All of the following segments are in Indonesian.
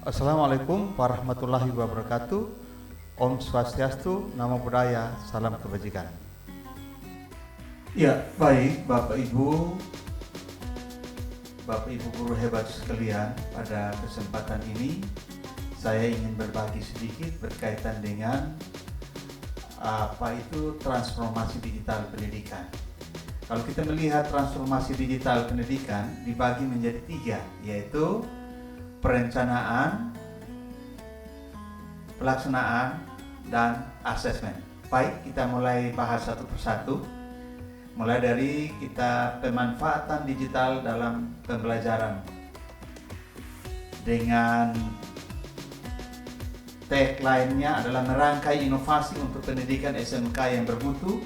Assalamualaikum warahmatullahi wabarakatuh. Om Swastiastu, Namo Buddhaya, salam kebajikan. Ya, baik Bapak Ibu guru hebat sekalian, pada kesempatan ini saya ingin berbagi sedikit berkaitan dengan apa itu transformasi digital pendidikan. Kalau kita melihat transformasi digital pendidikan dibagi menjadi 3, yaitu perencanaan, pelaksanaan, dan asesmen. Baik, kita mulai bahas satu persatu. Mulai dari kita pemanfaatan digital dalam pembelajaran dengan tagline-nya adalah merangkai inovasi untuk pendidikan SMK yang bermutu,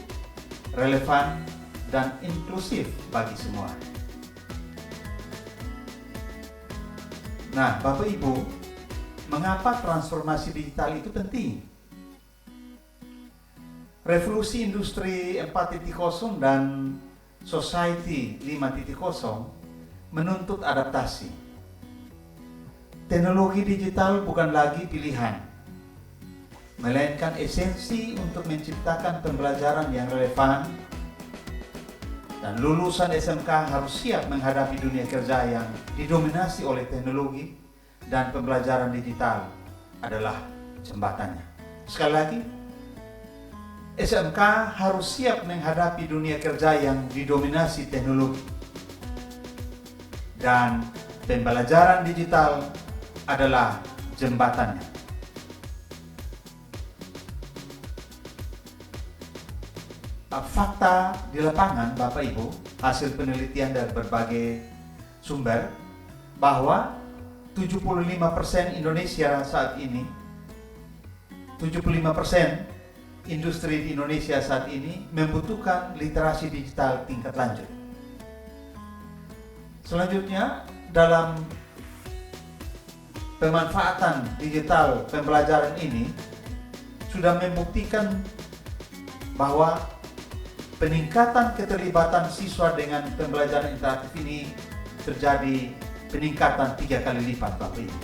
relevan, dan inklusif bagi semua. Nah, Bapak Ibu, mengapa transformasi digital itu penting? Revolusi industri 4.0 dan society 5.0 menuntut adaptasi. Teknologi digital bukan lagi pilihan, melainkan esensi untuk menciptakan pembelajaran yang relevan, dan lulusan SMK harus siap menghadapi dunia kerja yang didominasi oleh teknologi, dan pembelajaran digital adalah jembatannya. Sekali lagi, SMK harus siap menghadapi dunia kerja yang didominasi teknologi, dan pembelajaran digital adalah jembatannya. Fakta di lapangan, Bapak Ibu, hasil penelitian dari berbagai sumber, bahwa 75% Indonesia saat ini, 75% industri di Indonesia saat ini membutuhkan literasi digital tingkat lanjut. Selanjutnya, dalam pemanfaatan digital pembelajaran ini sudah membuktikan bahwa peningkatan keterlibatan siswa dengan pembelajaran interaktif ini terjadi peningkatan 3 kali lipat, Bapak Ibu.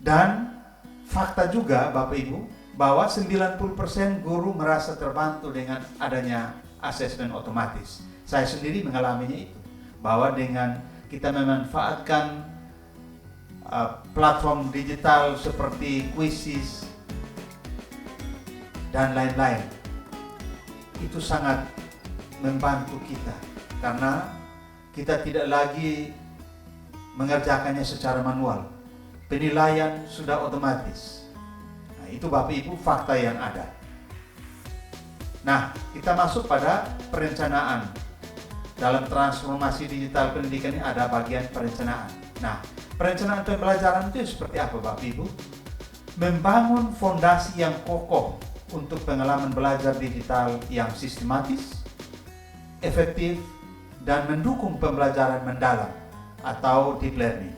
Dan fakta juga, Bapak Ibu, bahwa 90% guru merasa terbantu dengan adanya asesmen otomatis. Saya sendiri mengalaminya itu, bahwa dengan kita memanfaatkan platform digital seperti Quizzes dan lain-lain, itu sangat membantu kita, karena kita tidak lagi mengerjakannya secara manual. Penilaian sudah otomatis. Nah, itu Bapak Ibu fakta yang ada. Nah, kita masuk pada perencanaan. Dalam transformasi digital pendidikan ini ada bagian perencanaan. Nah, perencanaan pembelajaran itu seperti apa, Bapak Ibu? Membangun fondasi yang kokoh untuk pengalaman belajar digital yang sistematis, efektif, dan mendukung pembelajaran mendalam atau deep learning.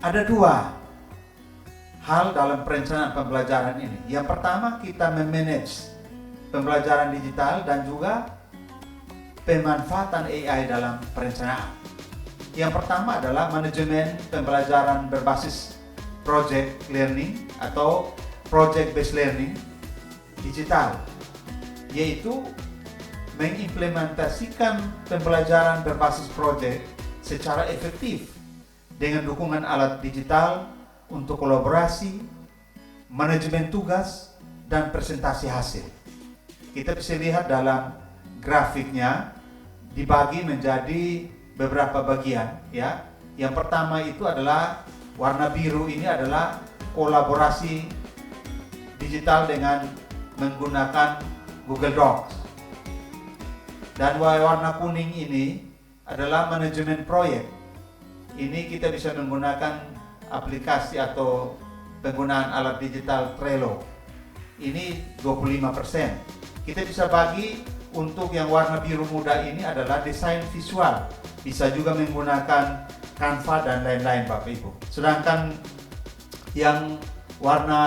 Ada 2 hal dalam perencanaan pembelajaran ini. Yang pertama, kita memanage pembelajaran digital dan juga pemanfaatan AI dalam perencanaan. Yang pertama adalah manajemen pembelajaran berbasis project learning atau project based learning digital, yaitu mengimplementasikan pembelajaran berbasis project secara efektif dengan dukungan alat digital untuk kolaborasi, manajemen tugas, dan presentasi hasil. Kita bisa lihat dalam grafiknya dibagi menjadi beberapa bagian, ya. Yang pertama itu adalah warna biru, ini adalah kolaborasi digital dengan menggunakan Google Docs. Dan warna kuning ini adalah manajemen proyek. Ini kita bisa menggunakan aplikasi atau penggunaan alat digital Trello. Ini 25%. Kita bisa bagi untuk yang warna biru muda ini adalah desain visual. Bisa juga menggunakan Canva dan lain-lain, Bapak Ibu. Sedangkan yang warna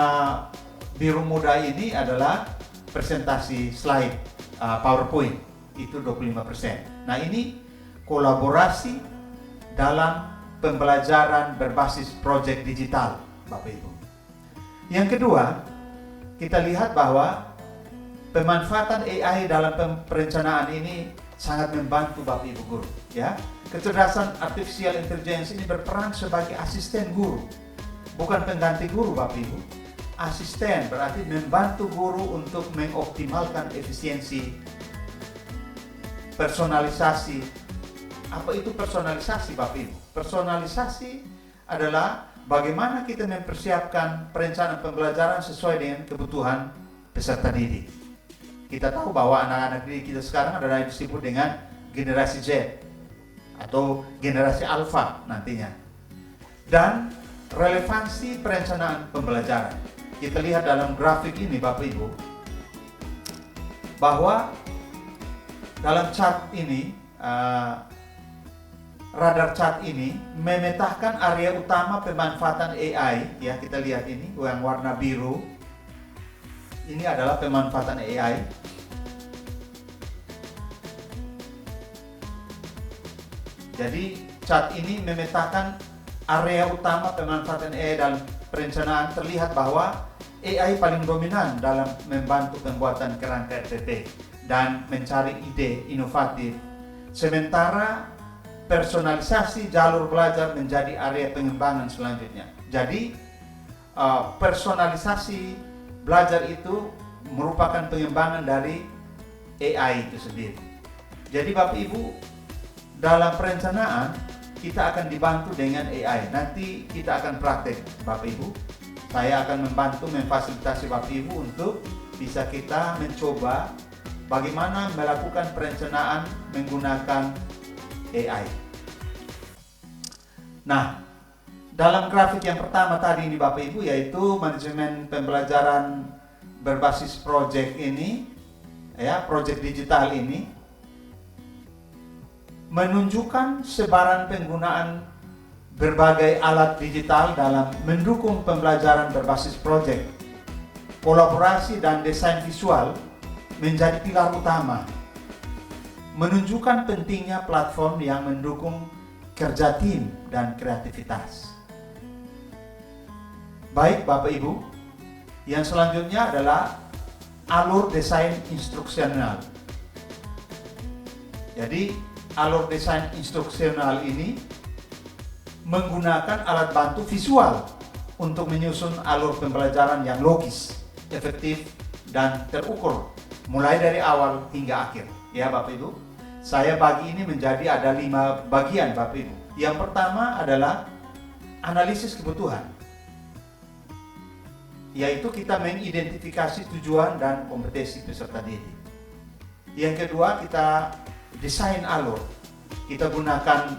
biru muda ini adalah presentasi slide PowerPoint, itu 25%. Nah, ini kolaborasi dalam pembelajaran berbasis proyek digital, Bapak Ibu. Yang kedua, kita lihat bahwa pemanfaatan AI dalam perencanaan ini sangat membantu Bapak Ibu guru, ya. Kecerdasan artificial intelligence ini berperan sebagai asisten guru, bukan pengganti guru, Bapak Ibu. Asisten berarti membantu guru untuk mengoptimalkan efisiensi, personalisasi. Apa itu personalisasi, Bapak Ibu? Personalisasi adalah bagaimana kita mempersiapkan perencanaan pembelajaran sesuai dengan kebutuhan peserta didik. Kita tahu bahwa anak-anak didik kita sekarang adalah yang disebut dengan generasi Z atau generasi Alpha nantinya. Dan relevansi perencanaan pembelajaran. Kita lihat dalam grafik ini, Bapak Ibu, bahwa dalam chart ini, radar chart ini memetakan area utama pemanfaatan AI, ya. Kita lihat ini yang warna biru. Ini adalah pemanfaatan AI. Jadi chart ini memetakan area utama pemanfaatan AI dalam perencanaan. Terlihat bahwa AI paling dominan dalam membantu pembuatan kerangka RTP dan mencari ide inovatif. Sementara personalisasi jalur belajar menjadi area pengembangan selanjutnya. Jadi personalisasi belajar itu merupakan pengembangan dari AI itu sendiri. Jadi Bapak Ibu, dalam perencanaan kita akan dibantu dengan AI. Nanti kita akan praktek, Bapak Ibu. Saya akan membantu memfasilitasi Bapak Ibu untuk bisa kita mencoba bagaimana melakukan perencanaan menggunakan AI. Nah, dalam grafik yang pertama tadi ini Bapak Ibu, yaitu manajemen pembelajaran berbasis proyek ini, ya, proyek digital ini menunjukkan sebaran penggunaan berbagai alat digital dalam mendukung pembelajaran berbasis proyek. Kolaborasi dan desain visual menjadi pilar utama, menunjukkan pentingnya platform yang mendukung kerja tim dan kreativitas. Baik Bapak Ibu, yang selanjutnya adalah alur desain instruksional. Jadi alur desain instruksional ini menggunakan alat bantu visual untuk menyusun alur pembelajaran yang logis, efektif, dan terukur mulai dari awal hingga akhir. Ya Bapak Ibu, saya bagi ini menjadi ada 5 bagian Bapak Ibu. Yang pertama adalah analisis kebutuhan, yaitu kita mengidentifikasi tujuan dan kompetensi peserta didik. Yang kedua, kita desain alur. Kita gunakan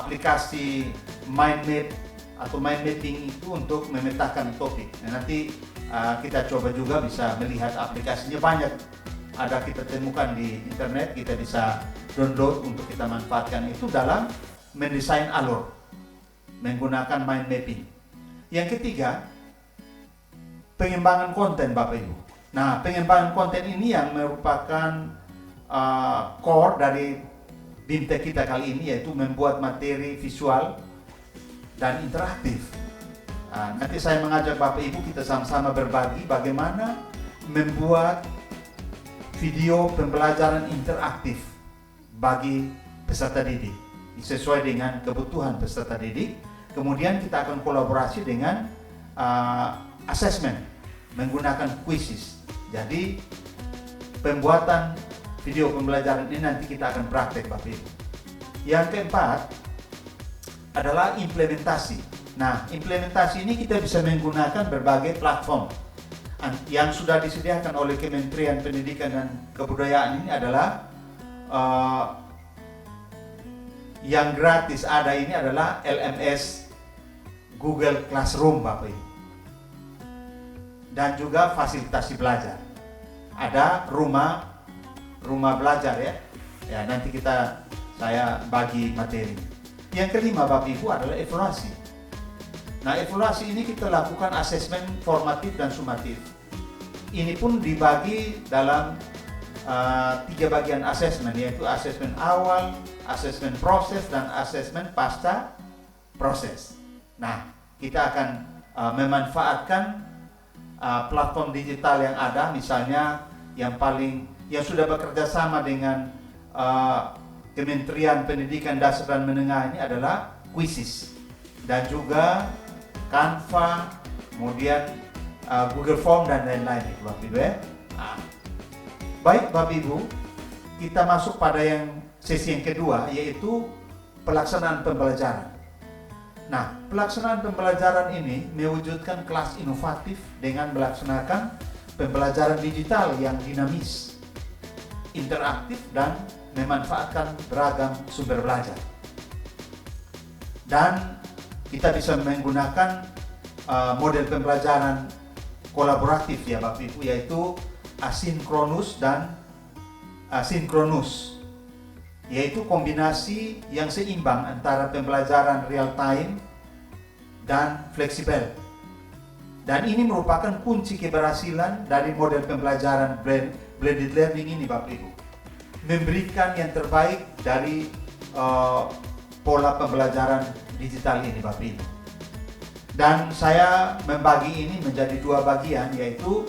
aplikasi mind map atau mind mapping itu untuk memetakan topik. Nah, nanti kita coba juga bisa melihat aplikasinya, banyak ada kita temukan di internet, kita bisa download untuk kita manfaatkan itu dalam mendesain alur menggunakan mind mapping. Yang ketiga, pengembangan konten Bapak Ibu. Nah, pengembangan konten ini yang merupakan core dari BIMTEK kita kali ini, yaitu membuat materi visual dan interaktif. Nanti saya mengajak Bapak Ibu kita sama-sama berbagi bagaimana membuat video pembelajaran interaktif bagi peserta didik sesuai dengan kebutuhan peserta didik. Kemudian kita akan kolaborasi dengan assessment menggunakan quizzes. Jadi pembuatan video pembelajaran ini nanti kita akan praktek Bapak Ibu. Yang keempat adalah implementasi. Nah, implementasi ini kita bisa menggunakan berbagai platform yang sudah disediakan oleh Kementerian Pendidikan dan Kebudayaan. Ini adalah yang gratis ada ini adalah LMS Google Classroom Bapak Ibu. Dan juga fasilitasi belajar. Ada rumah belajar ya. Ya, nanti saya bagi materi. Yang kelima Bapak Ibu adalah evaluasi. Nah, evaluasi ini kita lakukan asesmen formatif dan sumatif. Ini pun dibagi dalam 3 bagian asesmen, yaitu asesmen awal, asesmen proses, dan asesmen pasca proses. Nah, kita akan memanfaatkan platform digital yang ada, misalnya yang sudah bekerja sama dengan Kementerian Pendidikan Dasar dan Menengah ini adalah Quizizz, dan juga Canva, kemudian Google Form dan lain-lain itu Bapak Ibu ya. Baik Bapak Ibu, kita masuk pada sesi yang kedua, yaitu pelaksanaan pembelajaran. Nah, pelaksanaan pembelajaran ini mewujudkan kelas inovatif dengan melaksanakan pembelajaran digital yang dinamis, interaktif, dan memanfaatkan beragam sumber belajar. Dan kita bisa menggunakan model pembelajaran kolaboratif ya Bapak Ibu, yaitu asinkronus dan sinkronus, yaitu kombinasi yang seimbang antara pembelajaran real time dan fleksibel. Dan ini merupakan kunci keberhasilan dari model pembelajaran blended learning ini Bapak Ibu, memberikan yang terbaik dari pola pembelajaran digital ini Bapak Ibu. Dan saya membagi ini menjadi dua bagian, yaitu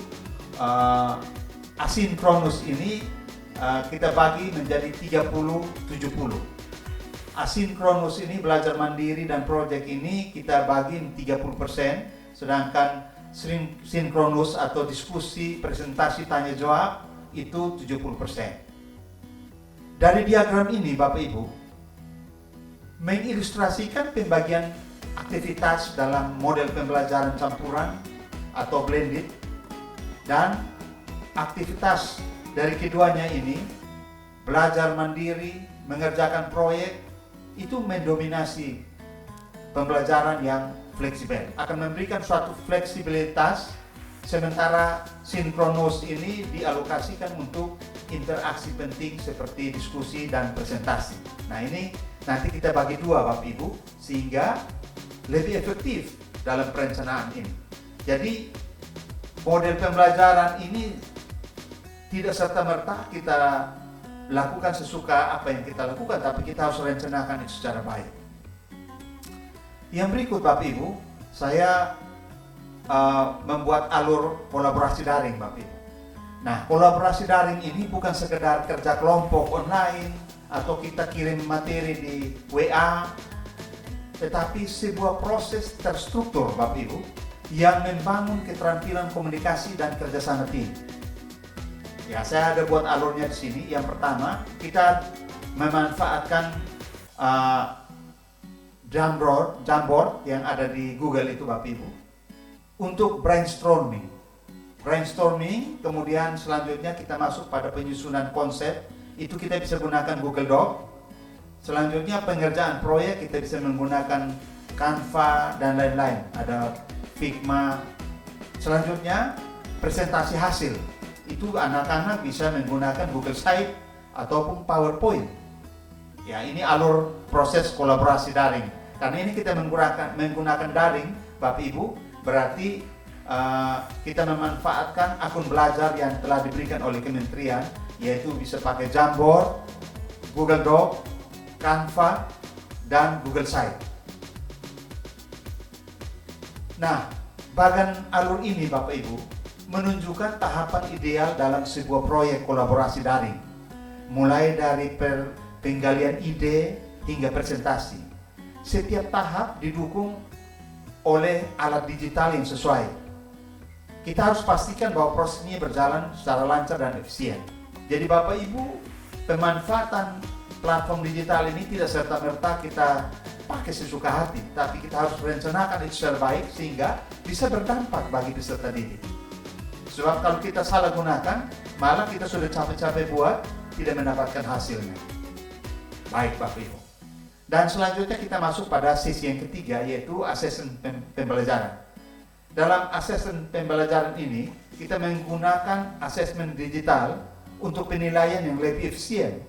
asinkronus ini kita bagi menjadi 30-70. Asinkronus ini belajar mandiri dan proyek ini kita bagi 30%, sedangkan sinkronus atau diskusi, presentasi, tanya jawab itu 70%. Dari diagram ini Bapak Ibu mengilustrasikan pembagian aktivitas dalam model pembelajaran campuran atau blended, dan aktivitas dari keduanya ini, belajar mandiri, mengerjakan proyek, itu mendominasi pembelajaran yang fleksibel, akan memberikan suatu fleksibilitas, sementara sinkronus ini dialokasikan untuk interaksi penting seperti diskusi dan presentasi. Nah, ini nanti kita bagi dua Bapak Ibu sehingga lebih efektif dalam perencanaan ini. Jadi model pembelajaran ini tidak serta-merta kita lakukan sesuka apa yang kita lakukan, tapi kita harus rencanakan itu secara baik. Yang berikut Bapak Ibu, saya membuat alur kolaborasi daring Bapak Ibu. Nah, kolaborasi daring ini bukan sekedar kerja kelompok online atau kita kirim materi di WA, tetapi sebuah proses terstruktur Bapak Ibu yang membangun keterampilan komunikasi dan kerjasama tim. Ya, saya ada buat alurnya di sini. Yang pertama, kita memanfaatkan Jamboard yang ada di Google itu Bapak Ibu untuk brainstorming. Kemudian selanjutnya kita masuk pada penyusunan konsep, itu kita bisa gunakan Google Doc. Selanjutnya pengerjaan proyek kita bisa menggunakan Canva dan lain-lain, ada Figma. Selanjutnya presentasi hasil, itu anak-anak bisa menggunakan Google Slide ataupun PowerPoint. Ya, ini alur proses kolaborasi daring. Karena ini kita menggunakan daring Bapak Ibu, berarti kita memanfaatkan akun belajar yang telah diberikan oleh kementerian, yaitu bisa pakai Jamboard, Google Doc, Canva, dan Google Slide. Nah, bagian alur ini Bapak Ibu menunjukkan tahapan ideal dalam sebuah proyek kolaborasi daring, mulai dari penggalian ide hingga presentasi. Setiap tahap didukung oleh alat digital yang sesuai. Kita harus pastikan bahwa proses ini berjalan secara lancar dan efisien. Jadi Bapak Ibu, pemanfaatan platform digital ini tidak serta-merta kita pakai sesuka hati, tapi kita harus rencanakan itu secara baik sehingga bisa berdampak bagi peserta didik. Sebab kalau kita salah gunakan, malah kita sudah capek-capek buat, tidak mendapatkan hasilnya. Baik Bapak Ibu. Dan selanjutnya kita masuk pada sesi yang ketiga, yaitu asesmen pembelajaran. Dalam asesmen pembelajaran ini, kita menggunakan asesmen digital untuk penilaian yang lebih efisien,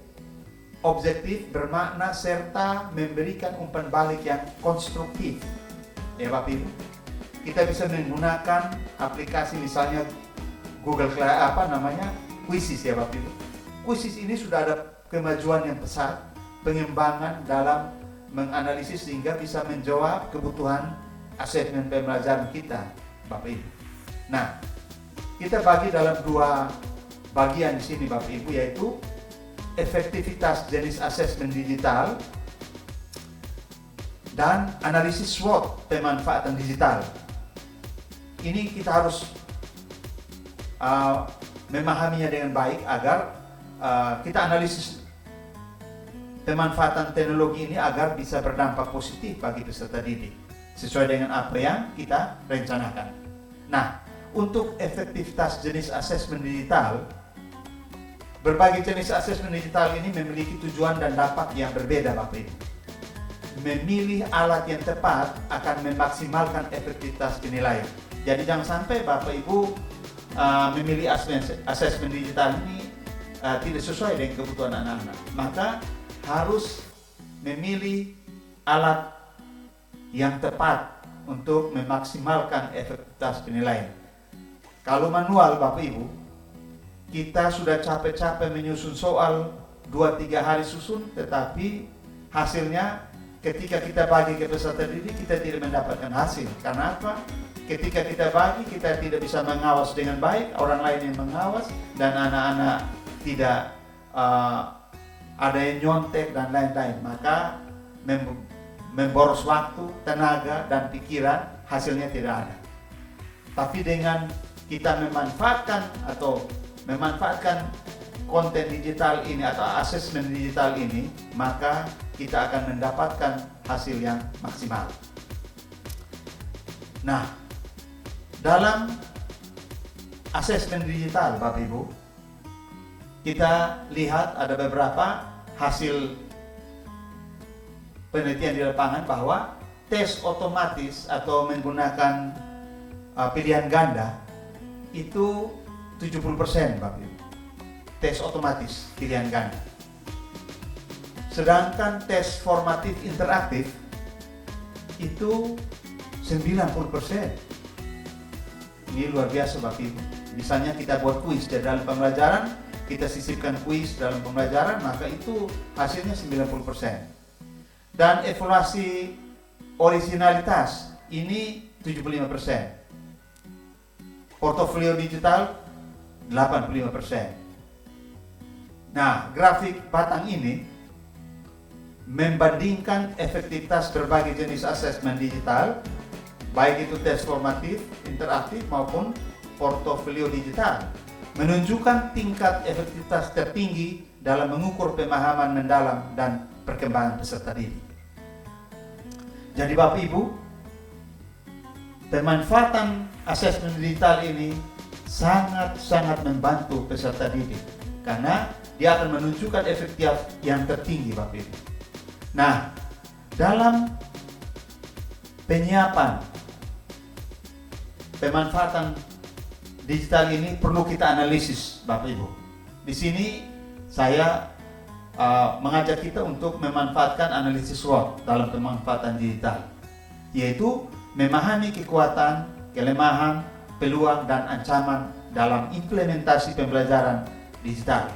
objektif, bermakna, serta memberikan umpan balik yang konstruktif. Ya Bapak Ibu, kita bisa menggunakan aplikasi misalnya Google Quizizz ya Bapak Ibu. Quizizz ini sudah ada kemajuan yang pesat, pengembangan dalam menganalisis sehingga bisa menjawab kebutuhan asesmen pembelajaran kita, Bapak Ibu. Nah, kita bagi dalam dua bagian di sini, Bapak Ibu, yaitu efektivitas jenis asesmen digital dan analisis SWOT pemanfaatan digital. Ini kita harus memahaminya dengan baik agar kita analisis pemanfaatan teknologi ini agar bisa berdampak positif bagi peserta didik sesuai dengan apa yang kita rencanakan. Nah, untuk efektivitas jenis asesmen digital, berbagai jenis asesmen digital ini memiliki tujuan dan dampak yang berbeda, Bapak Ibu. Memilih alat yang tepat akan memaksimalkan efektivitas penilaian. Jadi jangan sampai Bapak Ibu memilih asesmen digital ini tidak sesuai dengan kebutuhan anak-anak. Maka harus memilih alat yang tepat untuk memaksimalkan efektivitas penilaian. Kalau manual, Bapak Ibu, kita sudah capek-capek menyusun soal 2-3 hari susun, tetapi hasilnya ketika kita bagi ke peserta didik kita tidak mendapatkan hasil. Karena apa? Ketika kita bagi, kita tidak bisa mengawas dengan baik, orang lain yang mengawas, dan anak-anak tidak ada yang nyontek dan lain-lain. Maka memboros waktu, tenaga, dan pikiran, hasilnya tidak ada. Tapi dengan kita memanfaatkan konten digital ini atau asesmen digital ini, maka kita akan mendapatkan hasil yang maksimal. Nah, dalam asesmen digital, Bapak Ibu, kita lihat ada beberapa hasil penelitian di lapangan bahwa tes otomatis atau menggunakan pilihan ganda itu 70%, Bapak Ibu. Tes otomatis pilihan ganda. Sedangkan tes formatif interaktif itu 90%. Ini luar biasa, Bapak Ibu. Misalnya kita buat kuis di dalam pembelajaran, kita sisipkan kuis dalam pembelajaran, maka itu hasilnya 90%. Dan evaluasi originalitas ini 75%. Portofolio digital 85%. Nah, grafik batang ini membandingkan efektivitas berbagai jenis asesmen digital, baik itu tes formatif, interaktif maupun portofolio digital, menunjukkan tingkat efektivitas tertinggi dalam mengukur pemahaman mendalam dan perkembangan peserta didik. Jadi Bapak Ibu, pemanfaatan asesmen digital ini sangat-sangat membantu peserta didik karena dia akan menunjukkan efektivitas yang tertinggi, Bapak Ibu. Nah, dalam penyiapan pemanfaatan digital ini perlu kita analisis, Bapak Ibu. Di sini saya mengajak kita untuk memanfaatkan analisis SWOT dalam pemanfaatan digital, yaitu memahami kekuatan, kelemahan, peluang, dan ancaman dalam implementasi pembelajaran digital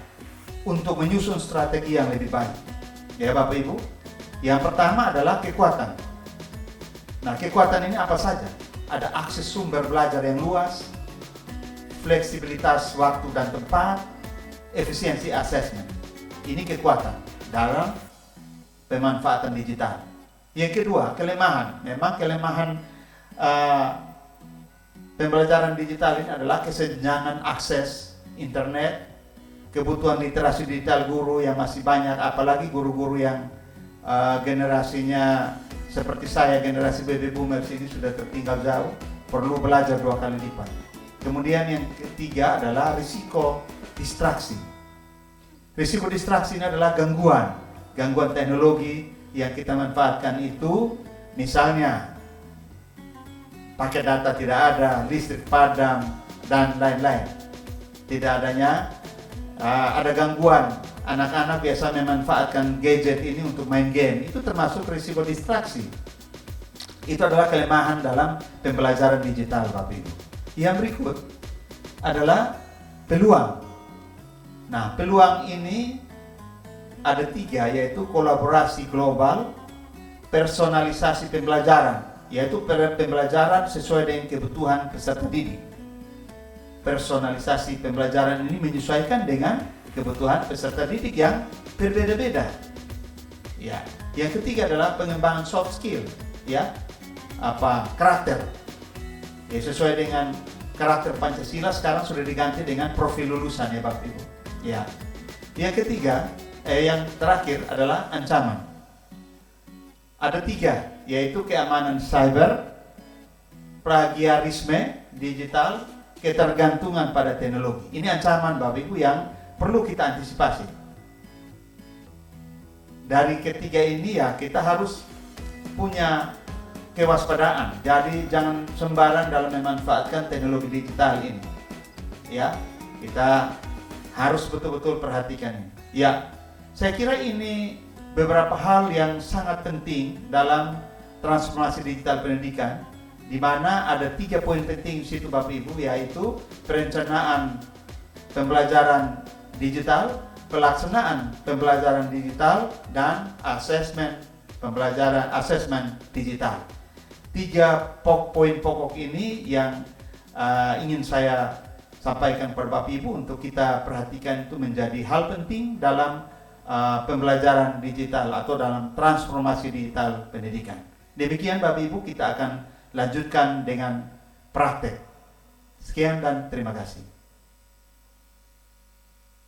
untuk menyusun strategi yang lebih baik. Ya Bapak Ibu, yang pertama adalah kekuatan. Nah, kekuatan ini apa saja? Ada akses sumber belajar yang luas, fleksibilitas waktu dan tempat, efisiensi asesmen. Ini kekuatan dalam pemanfaatan digital. Yang kedua, kelemahan. Memang kelemahan pembelajaran digital ini adalah kesenjangan akses internet, kebutuhan literasi digital guru yang masih banyak, apalagi guru-guru yang generasinya seperti saya, generasi baby boomers ini sudah tertinggal jauh, perlu belajar 2 kali lipat. Kemudian yang ketiga adalah risiko distraksi. Risiko distraksi ini adalah gangguan teknologi yang kita manfaatkan itu, misalnya paket data tidak ada, listrik padam, dan lain-lain. Tidak adanya, ada gangguan. Anak-anak biasa memanfaatkan gadget ini untuk main game. Itu termasuk risiko distraksi. Itu adalah kelemahan dalam pembelajaran digital, Bapak Ibu. Yang berikut adalah peluang. Nah, peluang ini ada 3, yaitu kolaborasi global, personalisasi pembelajaran, yaitu pembelajaran sesuai dengan kebutuhan peserta didik. Personalisasi pembelajaran ini menyesuaikan dengan kebutuhan peserta didik yang berbeda-beda. Ya, yang ketiga adalah pengembangan soft skill, ya, karakter. Ya, sesuai dengan karakter Pancasila sekarang sudah diganti dengan profil lulusan, ya Bapak Ibu. Ya. Yang ketiga, yang terakhir adalah ancaman. Ada 3, yaitu keamanan cyber, plagiarisme digital, ketergantungan pada teknologi. Ini ancaman Bapak Ibu yang perlu kita antisipasi. Dari ketiga ini ya kita harus punya kewaspadaan. Jadi jangan sembarang dalam memanfaatkan teknologi digital ini. Ya, kita harus betul-betul perhatikan ini. Ya, saya kira ini beberapa hal yang sangat penting dalam transformasi digital pendidikan, di mana ada 3 poin penting di situ Bapak Ibu, yaitu perencanaan pembelajaran digital, pelaksanaan pembelajaran digital, dan asesmen digital. 3 poin pokok ini yang ingin saya sampaikan kepada Bapak Ibu untuk kita perhatikan, itu menjadi hal penting dalam pembelajaran digital atau dalam transformasi digital pendidikan. Demikian Bapak Ibu, kita akan lanjutkan dengan praktek. Sekian dan terima kasih.